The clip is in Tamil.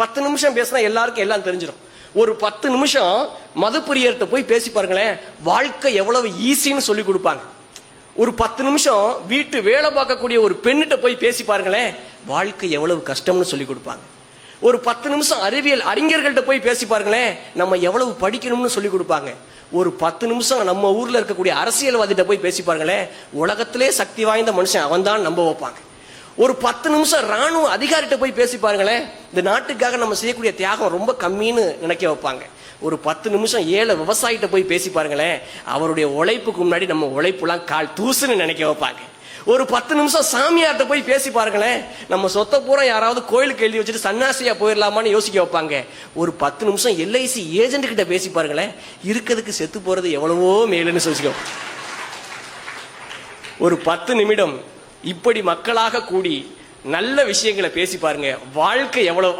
10 நிமிஷம் பேசினா எல்லாருக்கும் எல்லாம் தெரிஞ்சிடும். ஒரு 10 நிமிஷம் மதுப்பிரியர்கிட்ட போய் பேசி பாருங்களேன், வாழ்க்கை எவ்வளவு ஈஸின்னு சொல்லி கொடுப்பாங்க. ஒரு 10 நிமிஷம் வீட்டு வேலை பார்க்கக்கூடிய ஒரு பெண்ணிட்ட போய் பேசி பாருங்களேன், வாழ்க்கை எவ்வளவு கஷ்டம்னு சொல்லி கொடுப்பாங்க. ஒரு 10 நிமிஷம் அறிவியல் அறிஞர்கள்ட்ட போய் பேசி பாருங்களேன், நம்ம எவ்வளவு படிக்கணும்னு சொல்லி கொடுப்பாங்க. ஒரு 10 நிமிஷம் நம்ம ஊர்ல இருக்கக்கூடிய அரசியல்வாதிட்ட போய் பேசி பாருங்களேன், உலகத்திலே சக்தி வாய்ந்த மனுஷன் அவன் தான் நம்ப வைப்பாங்க. ஒரு 10 நிமிஷம் ராணுவ அதிகாரிட்ட போய் பேசி பாருங்களேன், இந்த நாட்டுக்காக நம்ம செய்யக்கூடிய தியாகம் ரொம்ப கம்மின்னு நினைக்க வைப்பாங்க. ஒரு 10 நிமிஷம் ஏழை விவசாயிட்ட போய் பேசி பாருங்களேன், அவருடைய உழைப்புக்கு முன்னாடி நம்ம உழைப்புலாம் கால் தூசுன்னு நினைக்க வைப்பாங்க. ஒரு 10 நிமிஷம் சாமியார்ட்ட போய் பேசி பாருங்களேன், நம்ம சொத்தை பூரா யாராவது கோயிலுக்கு எழுதி வச்சுட்டு சன்னாசியா போயிடலாமான்னு யோசிக்க வைப்பாங்க. ஒரு 10 நிமிஷம் எல்ஐசி ஏஜென்ட் கிட்ட பேசி பாருங்களேன், இருக்கிறதுக்கு செத்து போறது எவ்வளவோ மேலுன்னு யோசிக்க. ஒரு 10 நிமிடம் இப்படி மக்களாக கூடி நல்ல விஷயங்களை பேசி பாருங்க, வாழ்க்கை எவ்வளவு